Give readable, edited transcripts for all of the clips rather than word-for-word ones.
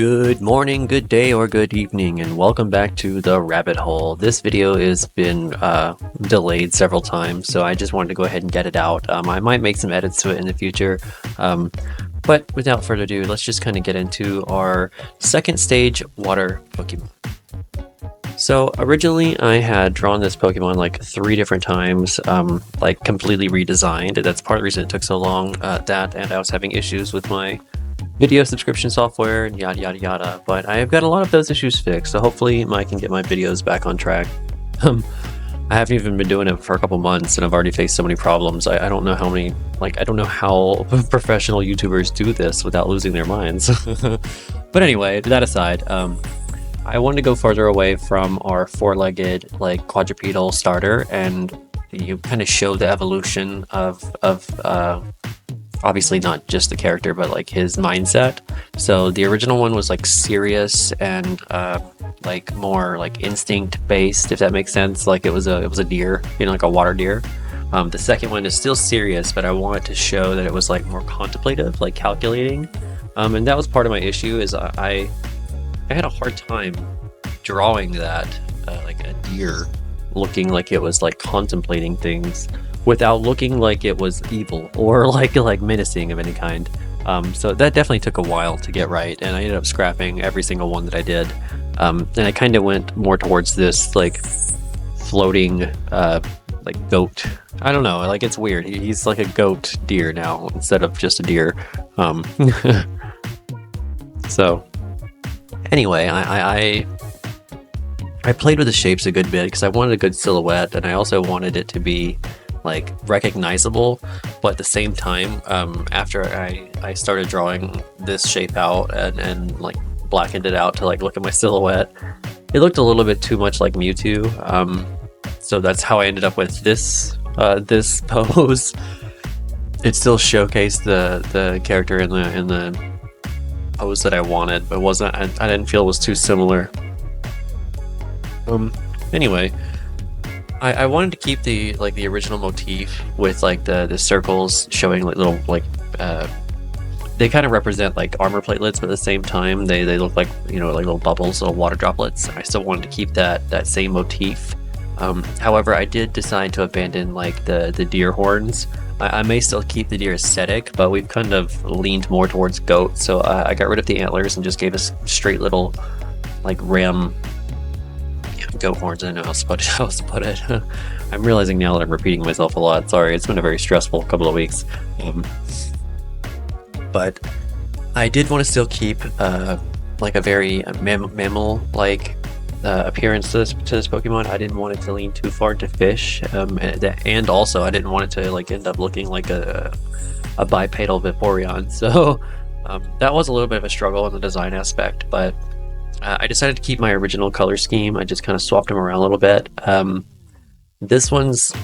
Good morning, good day, or good evening, and welcome back to the rabbit hole. This video has been delayed several times, so I just wanted to go ahead and get it out. I might make some edits to it in the future, but without further ado, let's just kind of get into our second stage water Pokemon. So originally I had drawn this Pokemon like 3 different times, like completely redesigned. That's part of the reason it took so long, that and I was having issues with my video subscription software and yada yada yada, but I have got a lot of those issues fixed, so hopefully I can get my videos back on track. I haven't even been doing it for a couple months and I've already faced so many problems. I don't know how many, I don't know how professional YouTubers do this without losing their minds. But anyway, that aside, I wanted to go further away from our 4-legged quadrupedal starter, and you kind of show the evolution of obviously not just the character, but his mindset. So the original one was serious and more instinct based, if that makes sense. It was a deer, like a water deer. The second one is still serious, but I wanted to show that it was more contemplative, calculating. And that was part of my issue, is I had a hard time drawing that a deer looking like it was contemplating things without looking like it was evil or menacing of any kind. So that definitely took a while to get right, and I ended up scrapping every single one that I did. And I kind of went more towards this floating goat. I don't know, it's weird. He's like a goat deer now instead of just a deer. So anyway, I played with the shapes a good bit because I wanted a good silhouette, and I also wanted it to be recognizable, but at the same time, after I started drawing this shape out and blackened it out to look at my silhouette, it looked a little bit too much like Mewtwo. So that's how I ended up with this this pose. It still showcased the character in the pose that I wanted, but I didn't feel it was too similar. Anyway, I wanted to keep the original motif with the circles showing little they kind of represent armor platelets, but at the same time they look like little bubbles, little water droplets. I still wanted to keep that same motif. However, I did decide to abandon the deer horns. I may still keep the deer aesthetic, but we've kind of leaned more towards goat, so I got rid of the antlers and just gave us straight little ram goat horns. I don't know how to put it. I'm realizing now that I'm repeating myself a lot. Sorry, it's been a very stressful couple of weeks. But I did want to still keep a very mammal-like appearance to this Pokemon. I didn't want it to lean too far into fish, and also I didn't want it to end up looking like a bipedal Vaporeon. So that was a little bit of a struggle in the design aspect, but I decided to keep my original color scheme. I just kind of swapped them around a little bit. This one's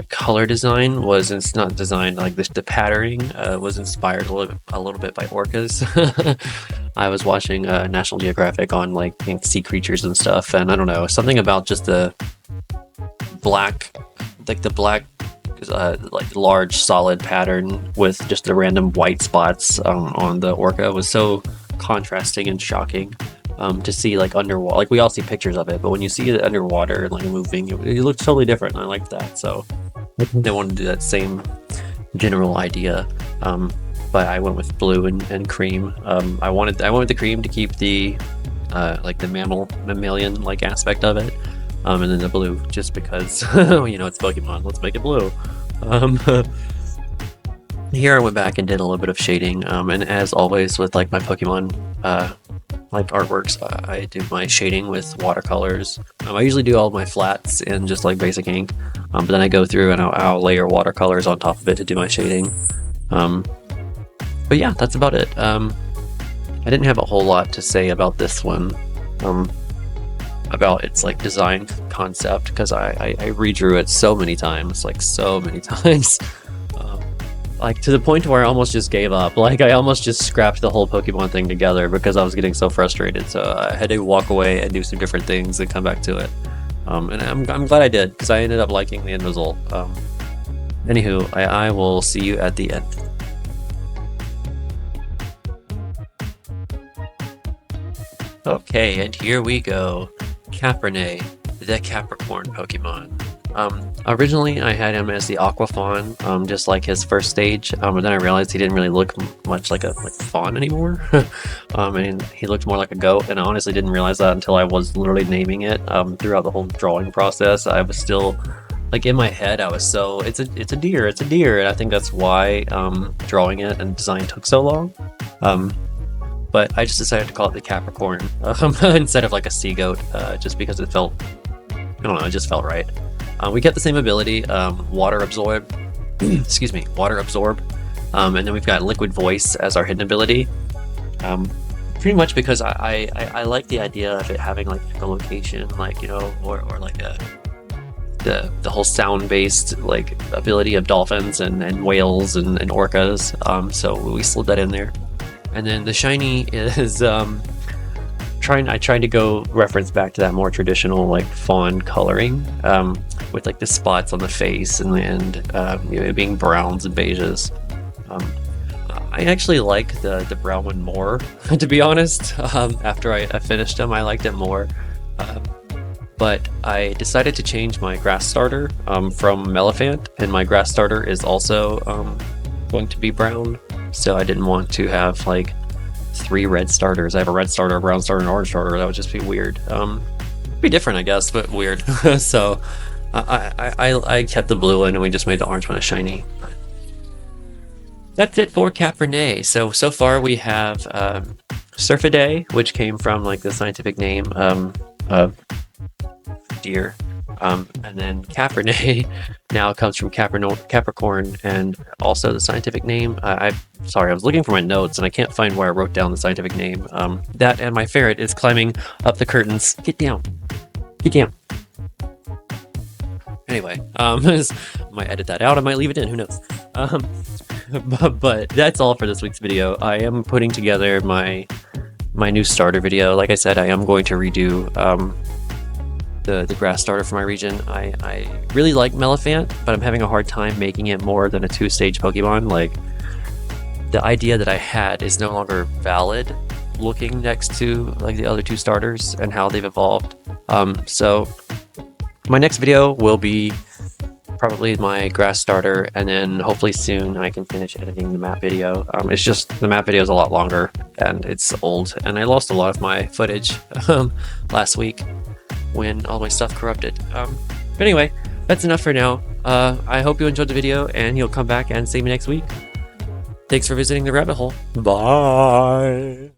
color design it's not designed the patterning was inspired a little bit by orcas. I was watching National Geographic on sea creatures and stuff, and I don't know, something about just the black, large solid pattern with just the random white spots on the orca was so contrasting and shocking. To see underwater, we all see pictures of it, but when you see it underwater and moving, it looks totally different, and I like that. So they wanted to do that same general idea, but I went with blue and cream. I went with the cream to keep the mammalian aspect of it, and then the blue just because it's Pokemon, let's make it blue. Here I went back and did a little bit of shading, and as always with my Pokemon artworks, I do my shading with watercolors. I usually do all of my flats in just basic ink, but then I go through and I'll layer watercolors on top of it to do my shading. But yeah, that's about it. I didn't have a whole lot to say about this one, about its design concept, because I redrew it so many times, to the point where I almost just gave up. I almost just scrapped the whole Pokemon thing together because I was getting so frustrated. So I had to walk away and do some different things and come back to it. And I'm glad I did, because I ended up liking the end result. Anywho, I will see you at the end. Okay, and here we go. Capernae, the Capricorn Pokemon. Originally I had him as the Aquafawn, just like his first stage, but then I realized he didn't really look much like a fawn anymore. And he looked more like a goat, and I honestly didn't realize that until I was literally naming it. Throughout the whole drawing process, I was still, like, in my head, I was so, it's a deer, and I think that's why drawing it and design took so long. But I just decided to call it the Capricorn instead of like a sea goat, just because it felt, I don't know, it just felt right. We get the same ability, water absorb, excuse me, water absorb, and then we've got liquid voice as our hidden ability. Pretty much because I like the idea of it having like echolocation, like, you know, or like the whole sound-based like ability of dolphins and whales and orcas. So we slid that in there. And then the shiny is I tried to go reference back to that more traditional like fawn coloring, with like the spots on the face and you know, being browns and beiges. I actually like the brown one more, to be honest. After I finished them, I liked it more. But I decided to change my grass starter from Melephant, and my grass starter is also going to be brown. So I didn't want to have like 3 red starters. I have a red starter, a brown starter, and an orange starter. That would just be weird. Be different, I guess, but weird. So I kept the blue one, and we just made the orange one a shiny. That's it for Capernae. So far we have Surfidae, which came from like the scientific name of deer. And then Capernae now comes from Capricorn, and also the scientific name. Sorry, I was looking for my notes and I can't find where I wrote down the scientific name. That and my ferret is climbing up the curtains. Get down. Get down. Anyway, I might edit that out. I might leave it in. Who knows? But that's all for this week's video. I am putting together my new starter video. Like I said, I am going to redo the grass starter for my region. I really like Melephant, but I'm having a hard time making it more than a 2-stage Pokemon. Like, the idea that I had is no longer valid looking next to like the other 2 starters and how they've evolved. So my next video will be probably my grass starter, and then hopefully soon I can finish editing the map video. It's just the map video is a lot longer and it's old, and I lost a lot of my footage last week when all my stuff corrupted. But anyway, that's enough for now. I hope you enjoyed the video, and you'll come back and see me next week. Thanks for visiting the rabbit hole. Bye!